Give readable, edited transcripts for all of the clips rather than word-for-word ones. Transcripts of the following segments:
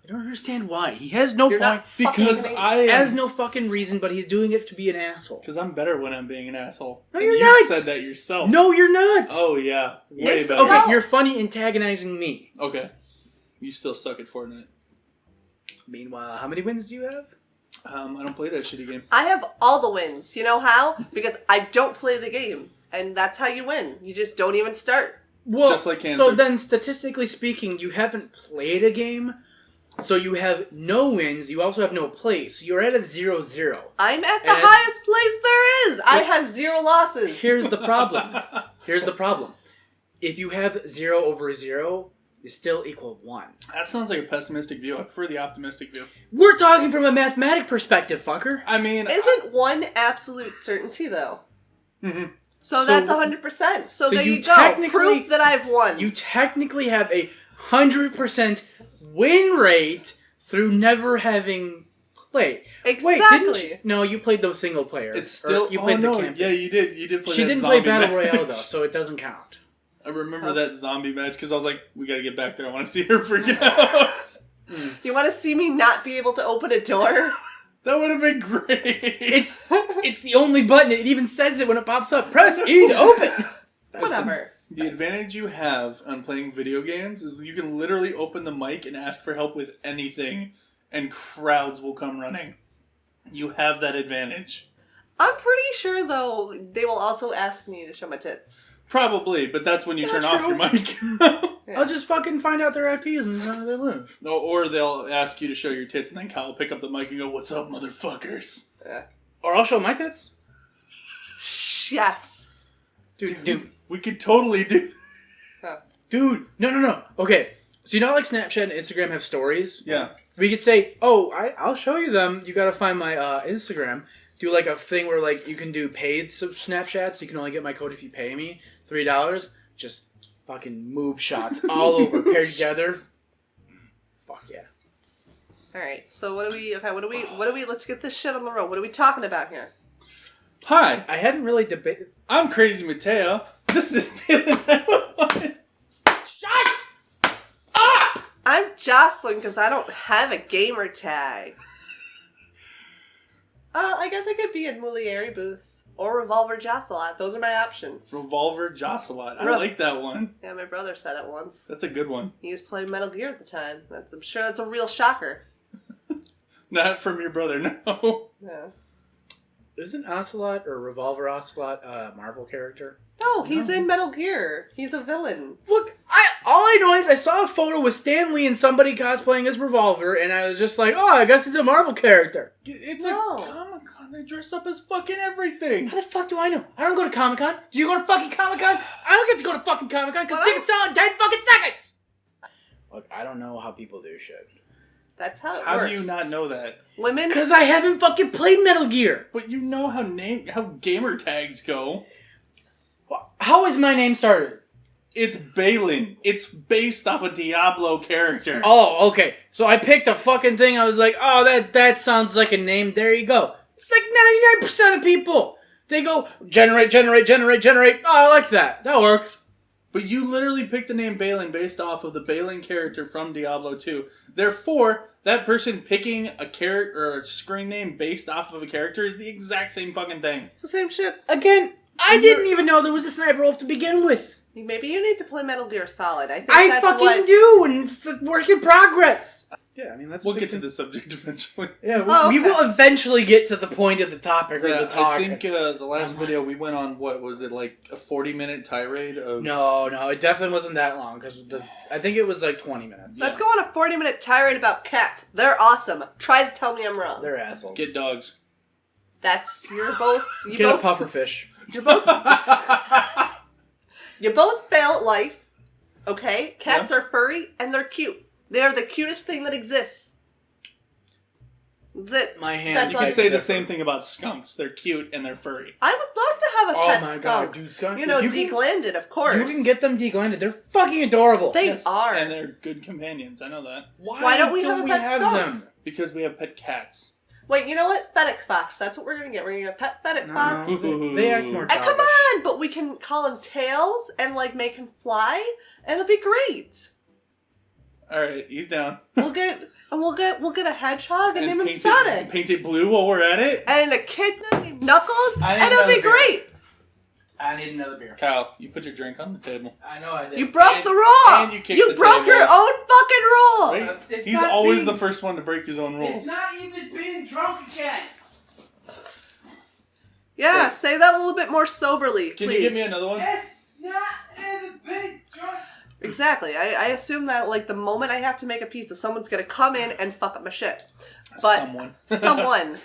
I don't understand why. He has no point. Because He has no fucking reason, but he's doing it to be an asshole. Because I'm better when I'm being an asshole. No, you're not. You said that yourself. No, you're not. Oh, yeah. Way Yes, better. okay, you're funny antagonizing me. Okay. You still suck at Fortnite. Meanwhile, how many wins do you have? I don't play that shitty game. I have all the wins. You know how? Because I don't play the game. And that's how you win. You just don't even start. Well, just like cancer. So then, statistically speaking, you haven't played a game, so you have no wins, you also have no plays. So you're at a 0-0. I'm at the highest place there is. I have 0 losses. Here's the problem. If you have 0 over 0, you still equal 1. That sounds like a pessimistic view. I prefer the optimistic view. We're talking from a mathematic perspective, fucker. I mean... Isn't 1 absolute certainty, though? Mm-hmm. So that's 100%. So there you go. Proof that I've won. You technically have a 100% win rate through never having played. Exactly. Wait, didn't you? No, you played those single player. It's still... You played the campaign. Yeah, you did. You did play She that didn't zombie play Battle match. Royale, though, so it doesn't count. I remember that zombie match because I was like, we gotta get back there. I want to see her freaking out. You want to see me not be able to open a door? That would have been great. It's the only button. It even says it when it pops up. Press E to open. Whatever. The advantage you have on playing video games is you can literally open the mic and ask for help with anything, and crowds will come running. You have that advantage. I'm pretty sure, though, they will also ask me to show my tits. Probably, but that's when you turn off your mic. Yeah. I'll just fucking find out their IPs and know where they live. No, or they'll ask you to show your tits, and then Kyle will pick up the mic and go, "What's up, motherfuckers?" Yeah. Or I'll show my tits. Yes. Dude. We could totally do Dude, no. Okay, so you know how like Snapchat and Instagram have stories? Yeah. We could say, I'll show you them. You gotta find my Instagram. Do like a thing where like you can do paid Snapchats. You can only get my code if you pay me $3. Just fucking moob shots all over paired together. Fuck yeah. All right. So what do we? Let's get this shit on the road. What are we talking about here? Hi, I hadn't really debated. I'm Crazy Mateo. This is Shut up! I'm Jocelyn because I don't have a gamer tag. I guess I could be in Mulieri Boost or Revolver Jocelot. Those are my options. Revolver Jocelot. I like that one. Yeah, my brother said it once. That's a good one. He was playing Metal Gear at the time. I'm sure that's a real shocker. Not from your brother, no. Yeah. Isn't Ocelot or Revolver Ocelot a Marvel character? No, he's in Metal Gear. He's a villain. Look, all I know is I saw a photo with Stan Lee and somebody cosplaying as Revolver, and I was just like, oh, I guess it's a Marvel character. It's a Comic-Con. They dress up as fucking everything. How the fuck do I know? I don't go to Comic-Con. Do you go to fucking Comic-Con? I don't get to go to fucking Comic-Con because tickets sell in 10 fucking seconds. Look, I don't know how people do shit. That's how it works. How do you not know that? Women? Because I haven't fucking played Metal Gear. But you know how gamer tags go. How is my name started? It's Balin. It's based off a Diablo character. Oh, okay. So I picked a fucking thing. I was like, oh, that sounds like a name. There you go. It's like 99% of people. They go, generate. Oh, I like that. That works. But you literally picked the name Balin based off of the Balin character from Diablo 2. Therefore, that person picking a character or a screen name based off of a character is the exact same fucking thing. It's the same shit. Again, I didn't even know there was a sniper wolf to begin with. Maybe you need to play Metal Gear Solid. I fucking do, and it's the work in progress. Yeah, I mean, we'll get to the subject eventually. Yeah, we will eventually get to the point of the topic or the talk. I think the last video we went on, what was it, like a 40-minute tirade of... No, it definitely wasn't that long, because I think it was like 20 minutes. Let's go on a 40-minute tirade about cats. They're awesome. Try to tell me I'm wrong. They're assholes. Get dogs. You're both... Get a pufferfish. You both fail at life, okay? Cats are furry, and they're cute. They are the cutest thing that exists. That's it. My hand. You could say the same thing about skunks. They're cute and they're furry. I would love to have a pet skunk. God, dude, skunk. You know, deglanded, of course. You can get them deglanded. They're fucking adorable. They are. And they're good companions. I know that. Why don't we have a pet skunk? Them? Because we have pet cats. Wait, you know what? Fennec fox. That's what we're going to get. We're going to get a pet Fennec fox. They act more childish. Come on! But we can call him Tails and, like, make him fly, and it'll be great. Alright, he's down. We'll get And we'll get a hedgehog and name him paint Sonic. Paint it blue while we're at it. And a kid named Knuckles, I and need it'll be another beer. great. I need another beer. Kyle, you put your drink on the table. I know I did. You broke And- the rule. and you kicked You the broke table. your own fucking rule. Right? It's He's not always being- the first one to break his own It's rules. not even being drunk again. Yeah, Wait. say that a little bit more soberly, Can please. you give me another one? It's not even being drunk. Exactly. I assume that like the moment I have to make a pizza, someone's gonna come in and fuck up my shit. But Someone. someone.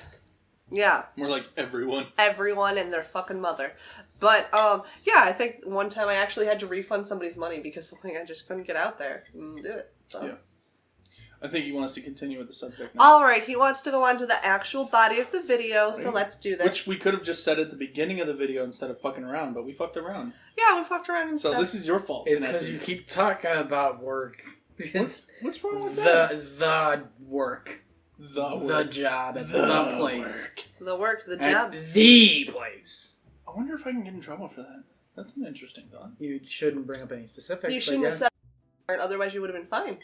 Yeah. More like everyone. Everyone and their fucking mother. But yeah, I think one time I actually had to refund somebody's money because like, I just couldn't get out there and do it. So. Yeah. I think he wants to continue with the subject now. All right, he wants to go on to the actual body of the video, so Right. let's do this. Which we could have just said at the beginning of the video instead of fucking around, but we fucked around. Yeah, we fucked around and So stuff. this is your fault. It's in because you essence. keep talking about work. What's wrong with that? The work. The The job at the place. work. the work, the At job. the place. I wonder if I can get in trouble for that. That's an interesting thought. You shouldn't bring up any specifics. You shouldn't have said it, otherwise you would have been fine.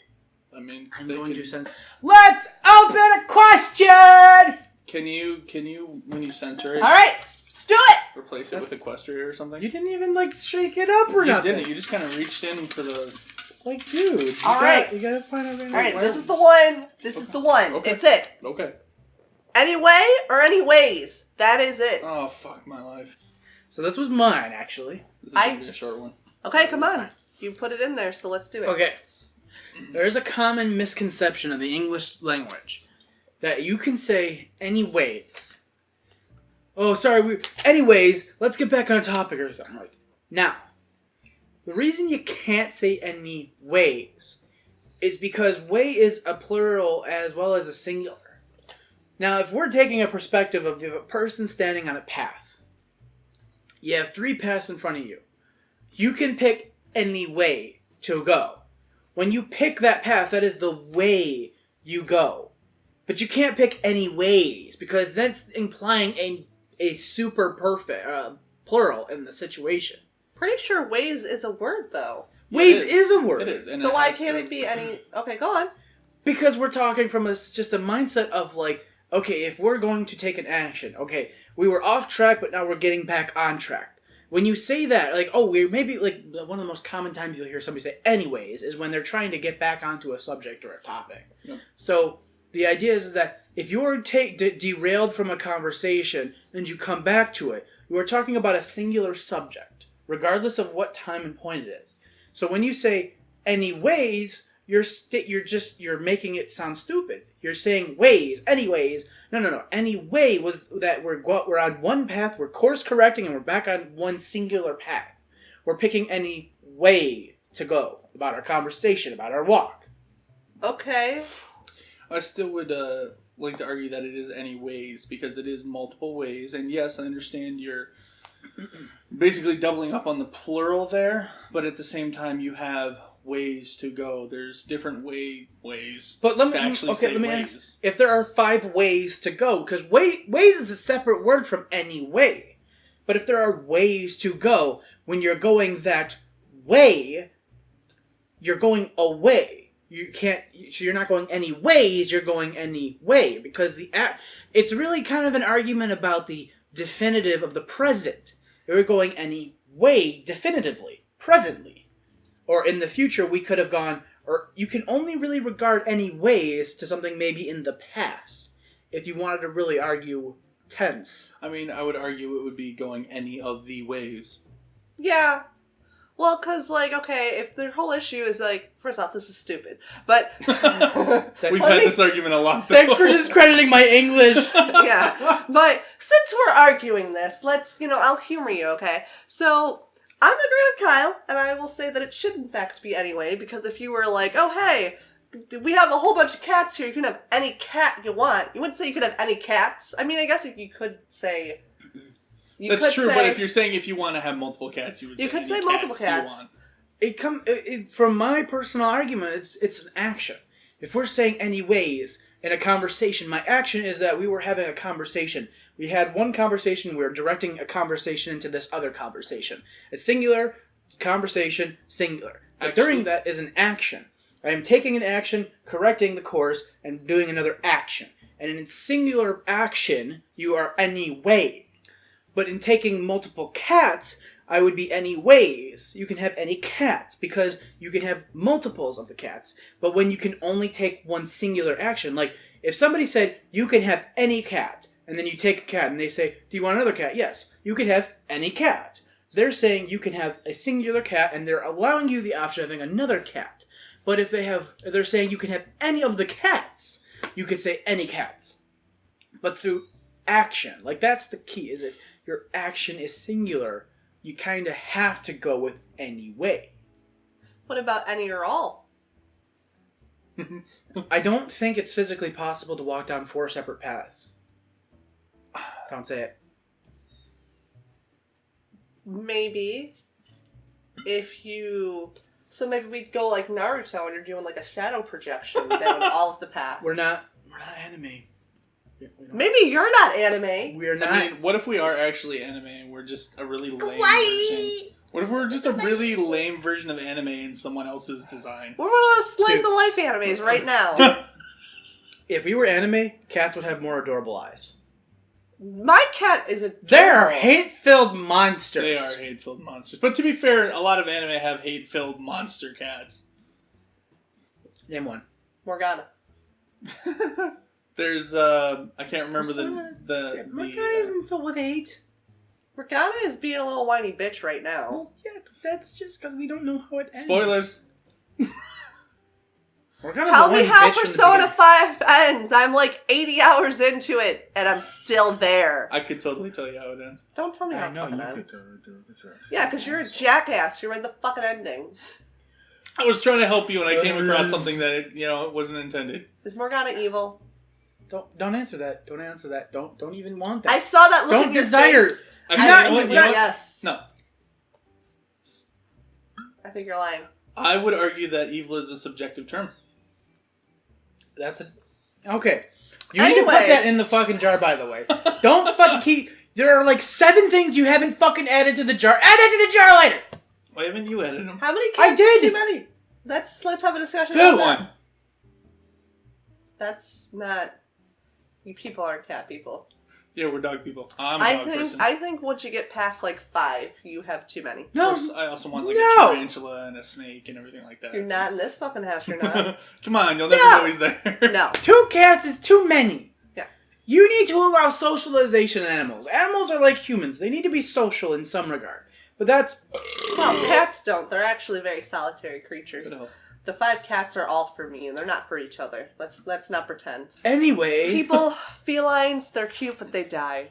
I mean, I'm they going can- to send. Let's open a question. Can you when you censor it, All right, let's do it. replace it with Equestria or something? You didn't even like shake it up or You nothing. didn't. You just kind of reached in for the. Like, dude. All right. You gotta find out. All right, this is the one. This is the one. Okay. It's it. Okay. Anyway or anyways, that is it. Oh fuck my life. So this was mine, actually. This is gonna be a short one. Okay, come on. You put it in there, so let's do it. Okay. There is a common misconception of the English language that you can say anyways. Oh, sorry. Anyways, let's get back on topic or something. Like, now, the reason you can't say anyways is because way is a plural as well as a singular. Now, if we're taking a perspective of a person standing on a path, you have 3 paths in front of you. You can pick any way to go. When you pick that path, that is the way you go. But you can't pick any ways, because that's implying a super perfect plural in the situation. Pretty sure ways is a word, though. Ways It is a word. It is. And So it why has can't to- it be any... Okay, go on. Because we're talking from just a mindset of like, okay, if we're going to take an action, okay, we were off track, but now we're getting back on track. When you say that, like, oh, we're maybe, like, one of the most common times you'll hear somebody say anyways is when they're trying to get back onto a subject or a topic. Yep. So, the idea is that if you're derailed from a conversation and you come back to it, you are talking about a singular subject, regardless of what time and point it is. So when you say anyways, you're making it sound stupid. You're saying ways, anyways. No. Anyway was that we're on one path, we're course correcting, and we're back on one singular path. We're picking any way to go about our conversation, about our walk. Okay. I still would like to argue that it is any ways, because it is multiple ways. And yes, I understand you're basically doubling up on the plural there, but at the same time you have ways to go. There's different ways But let to actually say let me ways. ask if there are 5 ways to go, because ways is a separate word from any way. But if there are ways to go, when you're going that way, you're going away. You can't. So you're not going any ways. You're going any way, because it's really kind of an argument about the definitive of the present. We're going any way definitively, presently, or in the future we could have gone. Or you can only really regard any ways to something maybe in the past, if you wanted to really argue tense. I mean, I would argue it would be going any of the ways. Yeah. Well, because, like, okay, if their whole issue is, like, first off, this is stupid, but... We've had this argument a lot. Thanks for discrediting my English. Yeah. But since we're arguing this, let's, I'll humor you, okay? So, I'm going to agree with Kyle, and I will say that it should, in fact, be anyway, because if you were like, oh, hey, we have a whole bunch of cats here, you can have any cat you want. You wouldn't say you could have any cats. I mean, I guess you could say... That's true, but if you're saying if you want to have multiple cats, you would say You could any say multiple you cats. want. From my personal argument, it's an action. If we're saying any ways in a conversation, my action is that we were having a conversation. We had one conversation, we were directing a conversation into this other conversation. A singular conversation, singular. But during that is an action. I am taking an action, correcting the course, and doing another action. And in singular action, you are anyway. But in taking multiple cats, I would be anyways. You can have any cats, because you can have multiples of the cats. But when you can only take one singular action, like, if somebody said, you can have any cat, and then you take a cat, and they say, do you want another cat? Yes. You could have any cat. They're saying you can have a singular cat, and they're allowing you the option of having another cat. But if they're saying you can have any of the cats, you could say any cats. But through action, like that's the key, is it? Your action is singular. You kind of have to go with anyway. What about any or all? I don't think it's physically possible to walk down 4 separate paths. Don't say it. Maybe. So maybe we go like Naruto and you're doing like a shadow projection down all of the paths. We're not anime. Maybe you're not anime. We are not. I mean, what if we are actually anime and we're just a really lame version? What if we're just a really lame version of anime in someone else's design? We're one of those slice of life animes right now. If we were anime, cats would have more adorable eyes. My cat is adorable. They're hate-filled monsters. They are hate-filled monsters. But to be fair, a lot of anime have hate-filled monster cats. Name one. Morgana. There's, I can't remember Morgana isn't filled with hate. Morgana is being a little whiny bitch right now. Well, yeah, but that's just because we don't know how it ends. Spoilers. Tell me how Persona 5 ends. I'm like 80 hours into it, and I'm still there. I could totally tell you how it ends. Don't tell me how I know, it you ends. could totally do it. Yeah, because you're a jackass. You read the fucking ending. I was trying to help you, and I came across something that it wasn't intended. Is Morgana evil? Don't answer that. Don't answer that. Don't even want that. I saw that look Don't in your desire. face. Do not desire. Yes. No. I think you're lying. I would argue that evil is a subjective term. That's okay. You need to put that in the fucking jar, by the way. Don't fucking keep... There are like 7 things you haven't fucking added to the jar. Add that to the jar later! Why haven't you added them? How many cats? I did! Too many. Let's have a discussion Do about that. one. That's not... You people aren't cat people. Yeah, we're dog people. I'm a dog person. I think once you get past like 5, you have too many. No. Of course, I also want like a tarantula and a snake and everything like that. You're not in this fucking house, you're not. Come on, you'll never know he's there. No. 2 cats is too many. Yeah. You need to allow socialization in animals. Animals are like humans. They need to be social in some regard. But that's... Well, cats don't. They're actually very solitary creatures. The 5 cats are all for me, and they're not for each other. Let's not pretend. Anyway... People, felines, they're cute, but they die.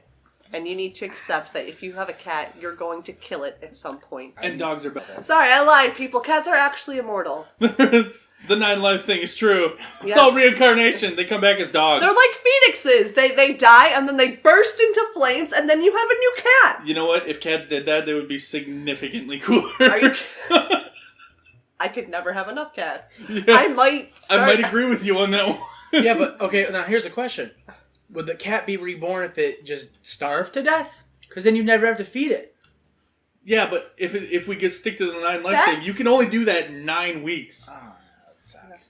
And you need to accept that if you have a cat, you're going to kill it at some point. And dogs are better. Sorry, I lied, people. Cats are actually immortal. The 9 life thing is true. Yeah. It's all reincarnation. They come back as dogs. They're like phoenixes. They die, and then they burst into flames, and then you have a new cat. You know what? If cats did that, they would be significantly cooler. Are you I could never have enough cats. Yeah. I might agree with you on that one. Yeah, but okay, now here's a question. Would the cat be reborn if it just starved to death? Because then you never have to feed it. Yeah, but if we could stick to the 9 life thing, you can only do that 9 weeks. Oh, that sucks.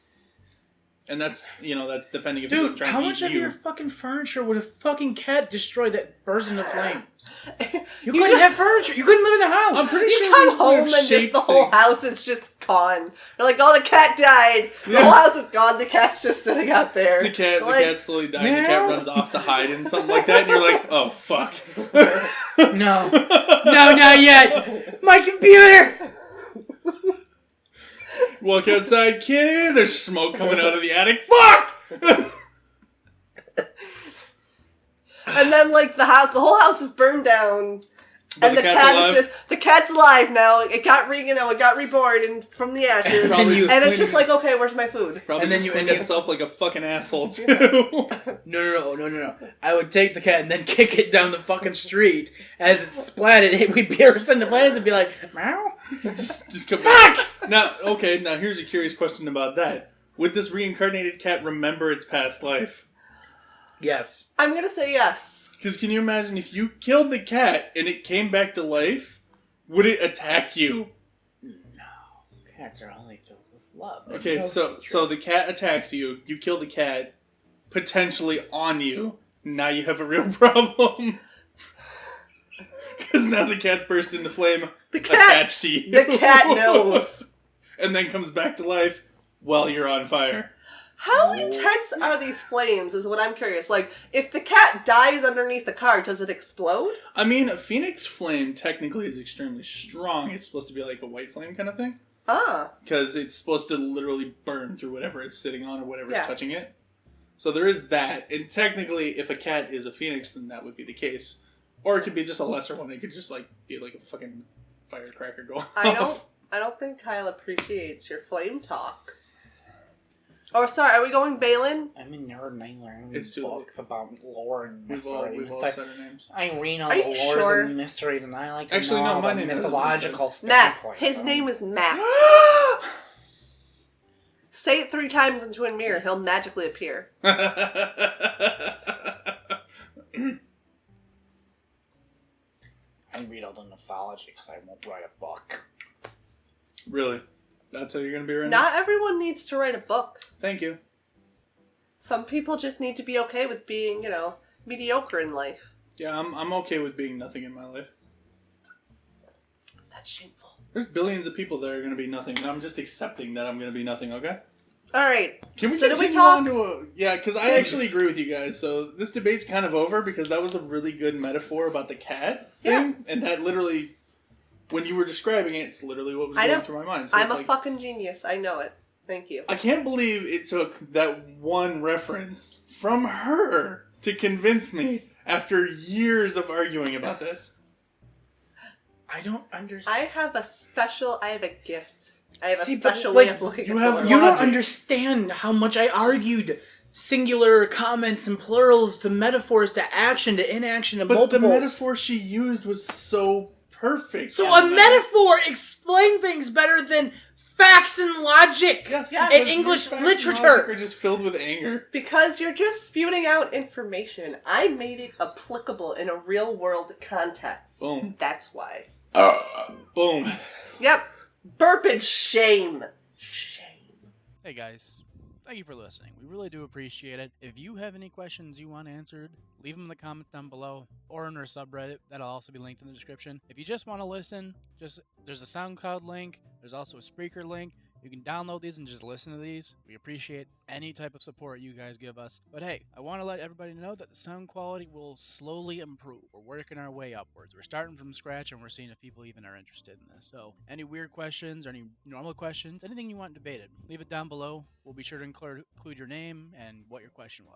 And that's depending if Dude, it's trying how to much eat of your fucking furniture would a fucking cat destroy that burst into flames? You couldn't just have furniture. You couldn't live in the house. I'm pretty You sure come home and just the whole house is just gone. You're like, oh, the cat died. The whole house is gone. The cat's just sitting out there. The cat slowly died. Yeah. The cat runs off to hide in something like that, and you're like, oh, fuck. No, not yet. My computer. Walk outside, kitty. There's smoke coming out of the attic. Fuck! And then, like, the whole house is burned down. But and the cat is the cat's alive now. It got reborn from the ashes. And it's just like, okay, where's my food? Probably and then just you end end up itself like a fucking asshole, too. No. I would take the cat and then kick it down the fucking street. As it splatted, it would be in the flames and be like, meow. just come back. Now here's a curious question about that. Would this reincarnated cat remember its past life? Yes. I'm going to say yes. Because can you imagine if you killed the cat and it came back to life, would it attack you? No. Cats are only filled with love. Okay, so the cat attacks you. You kill the cat, potentially on you. Now you have a real problem. Because now the cat's burst into flame attached to you. The cat knows. And then comes back to life while you're on fire. How intense are these flames is what I'm curious. Like, if the cat dies underneath the car, does it explode? I mean, a phoenix flame technically is extremely strong. It's supposed to be like a white flame kind of thing. Ah. Because it's supposed to literally burn through whatever it's sitting on or whatever's Yeah. touching it. So there is that. And technically, if a cat is a phoenix, then that would be the case. Or it could be just a lesser one. It could just like be like a fucking firecracker going off. I don't think Kyle appreciates your flame talk. Oh, sorry, are we going Balin? I'm a nerd and I learn It's too books about lore and We've all said our names. I read all Are the you lores sure? and mysteries, and I like to Actually, know no, my about name hasn't been mythological stuff. Matt. like His that. name is Matt. Say it 3 times into a mirror. He'll magically appear. I read all the mythology because I won't write a book. Really? That's how you're going to be right now? Not everyone needs to write a book. Thank you. Some people just need to be okay with being, mediocre in life. Yeah, I'm okay with being nothing in my life. That's shameful. There's billions of people that are going to be nothing, and I'm just accepting that I'm going to be nothing, okay? Alright. Can we So continue did we talk? on to a... Yeah, because I actually agree with you guys. So this debate's kind of over because that was a really good metaphor about the cat thing. And that literally, when you were describing it, it's literally what was going through my mind. So I'm it's a like, fucking genius. I know it. Thank you. I can't believe it took that one reference from her to convince me after years of arguing about this. I don't understand. I have a gift. I have See, a but, special like, way of looking you at have the world. You don't Logic. understand how much I argued singular comments and plurals to metaphors to action to inaction to But multiples. the metaphor she used was so perfect. So Yeah, a metaphor explains things better than facts and logic Yes, Yeah, because and your English facts and literature. logic are just filled with anger. Because you're just spewing out information. I made it applicable in a real world context. Boom. That's why. Boom. Yep. Burping shame. Shame. Hey guys, thank you for listening. We really do appreciate it. If you have any questions you want answered, leave them in the comments down below or in our subreddit. That'll also be linked in the description. If you just want to listen, there's a SoundCloud link. There's also a Spreaker link. You can download these and just listen to these. We appreciate any type of support you guys give us. But hey, I want to let everybody know that the sound quality will slowly improve. We're working our way upwards. We're starting from scratch and we're seeing if people even are interested in this. So any weird questions or any normal questions, anything you want debated, leave it down below. We'll be sure to include your name and what your question was.